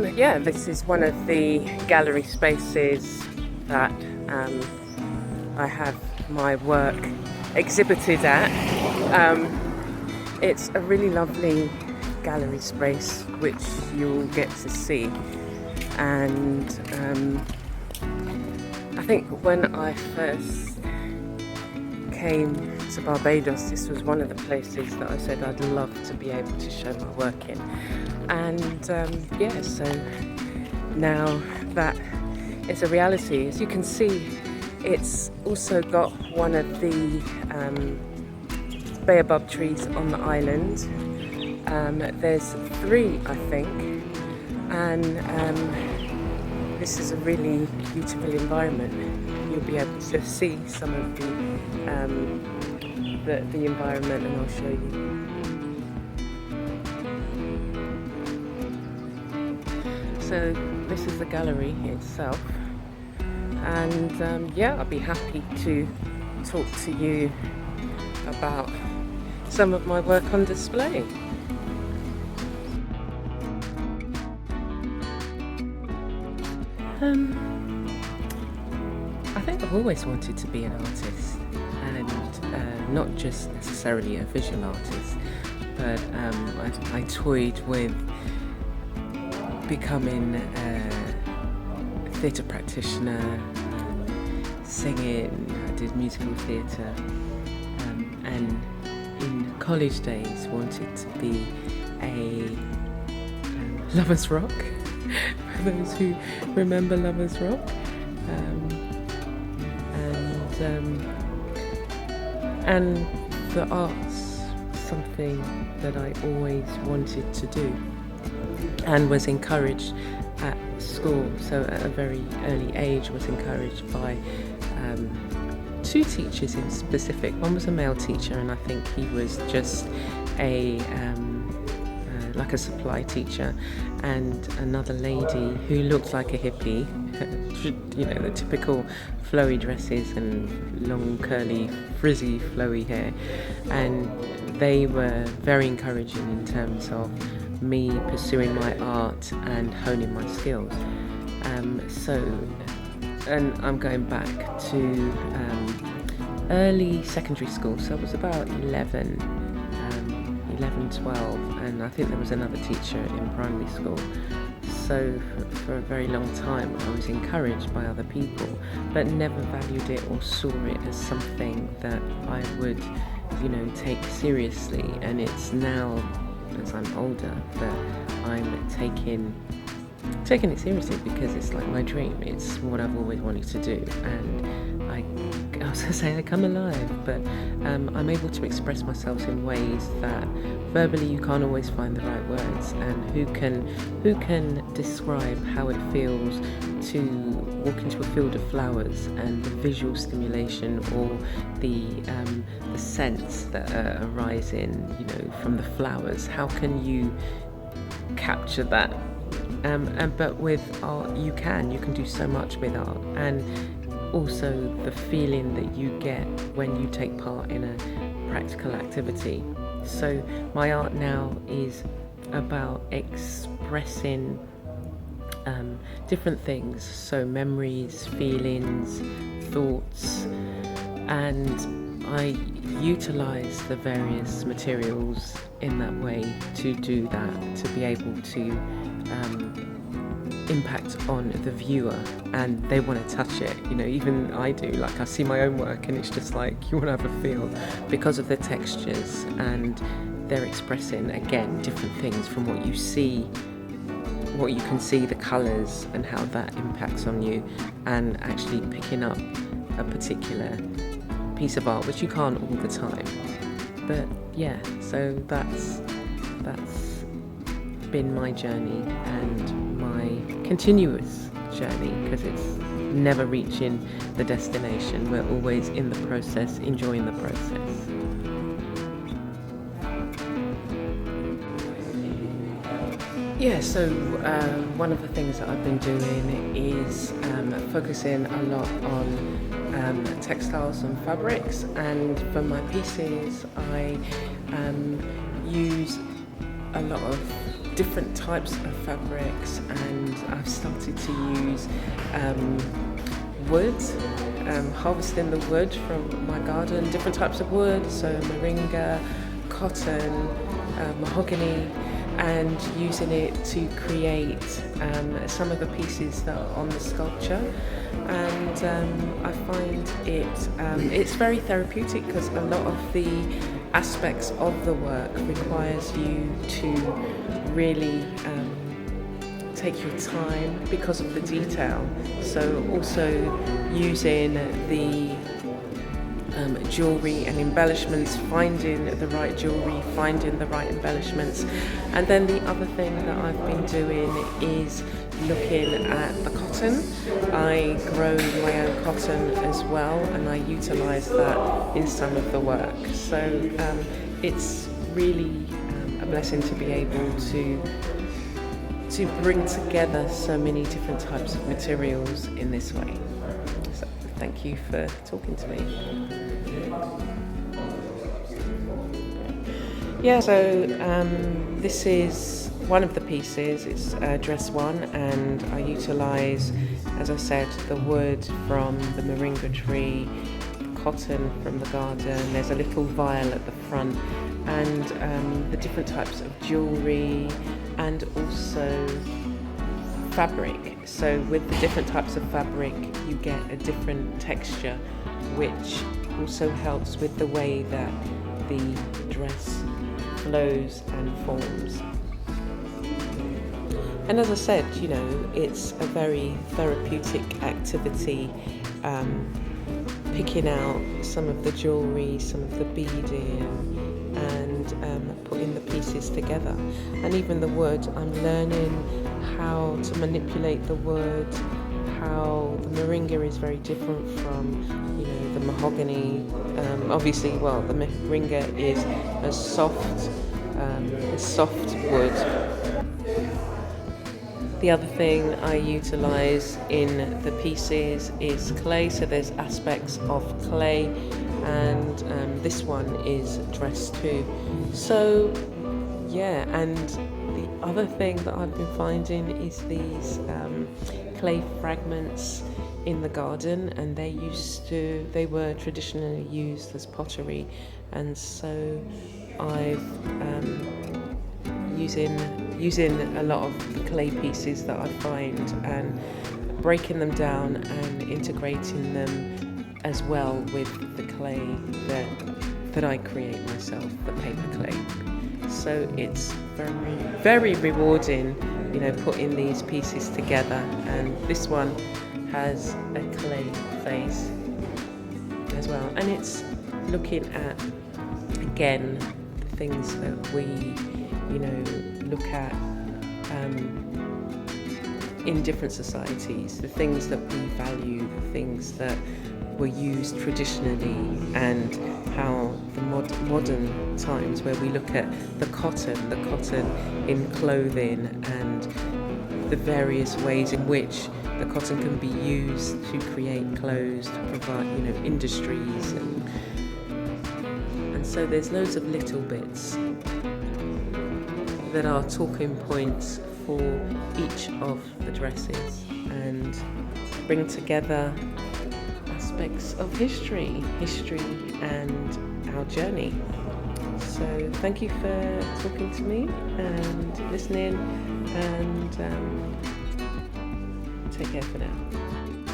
Yeah, this is one of the gallery spaces that I have my work exhibited at. It's a really lovely gallery space which you'll get to see, and I think when I first came to Barbados, this was one of the places that I said I'd love to be able to show my work in. And yeah, so now that is a reality. As you can see, it's also got one of the baobab trees on the island. There's 3, I think, and this is a really beautiful environment. You'll be able to see some of the environment, and I'll show you. So this is the gallery itself, and yeah, I'll be happy to talk to you about some of my work on display. I think I've always wanted to be an artist, and not just necessarily a visual artist, but I toyed with becoming a theatre practitioner, singing. I did musical theatre, and in college days wanted to be a Lovers Rock, for those who remember Lovers Rock, and the arts, something that I always wanted to do and was encouraged at school. So at a very early age was encouraged by 2 teachers in specific. One was a male teacher, and I think he was just like a supply teacher, and another lady who looked like a hippie, you know, the typical flowy dresses and long curly frizzy flowy hair, and they were very encouraging in terms of me pursuing my art and honing my skills. And I'm going back to early secondary school, so I was about 11, 12, and I think there was another teacher in primary school. So for a very long time I was encouraged by other people, but never valued it or saw it as something that I would, you know, take seriously. And it's now, as I'm older, that I'm taking it seriously, because it's like my dream. It's what I've always wanted to do, and I was going to say I come alive, but I'm able to express myself in ways that verbally you can't always find the right words. And who can describe how it feels to walk into a field of flowers, and the visual stimulation or the scents that are arising, you know, from the flowers? How can you capture that? But with art, you can do so much with art, and also the feeling that you get when you take part in a practical activity. So my art now is about expressing different things, so memories, feelings, thoughts, and I utilize the various materials in that way to do that, to be able to impact on the viewer, and they want to touch it. You know, even I do. Like, I see my own work, and it's just like you want to have a feel because of the textures, and they're expressing again different things from what you see, what you can see, the colours, and how that impacts on you, and actually picking up a particular piece of art, which you can't all the time. But yeah, so that's been my journey, and my continuous journey, because it's never reaching the destination. We're always in the process, enjoying the process. Yeah, so one of the things that I've been doing is focusing a lot on textiles and fabrics, and for my pieces I use a lot of different types of fabrics, and I've started to use wood, harvesting the wood from my garden, different types of wood, so moringa, cotton, mahogany, and using it to create some of the pieces that are on the sculpture. And I find it's very therapeutic, because a lot of the aspects of the work requires you to really take your time because of the detail. So also using the jewellery and embellishments, finding the right jewellery, finding the right embellishments. And then the other thing that I've been doing is looking at the cotton. I grow my own cotton as well, and I utilise that in some of the work. So it's really a blessing to be able to bring together so many different types of materials in this way. So thank you for talking to me. Yeah, so this is one of the pieces. It's dress one, and I utilise, as I said, the wood from the moringa tree, cotton from the garden. There's a little vial at the front, and the different types of jewellery, and also fabric. So with the different types of fabric, you get a different texture, which also helps with the way that the dress flows and forms. And as I said, you know, it's a very therapeutic activity, picking out some of the jewellery, some of the beading, and putting the pieces together. And even the wood, I'm learning how to manipulate the wood, how the moringa is very different from, you know, the mahogany. Obviously, well, the moringa is a soft wood. The other thing I utilise in the pieces is clay, so there's aspects of clay, and this one is dress too. So yeah, and the other thing that I've been finding is these clay fragments in the garden, and they were traditionally used as pottery, and so I've using a lot of clay pieces that I find, and breaking them down and integrating them as well with the clay that I create myself, the paper clay. So it's very, very rewarding, you know, putting these pieces together. And this one has a clay face as well, and it's looking at, again, the things that we, you know, look at in different societies, the things that we value, the things that were used traditionally, and how the modern times where we look at the cotton in clothing, and the various ways in which the cotton can be used to create clothes, to provide, you know, industries, and so there's loads of little bits that are talking points for each of the dresses, and bring together aspects of history and our journey. So thank you for talking to me and listening, and take care for now.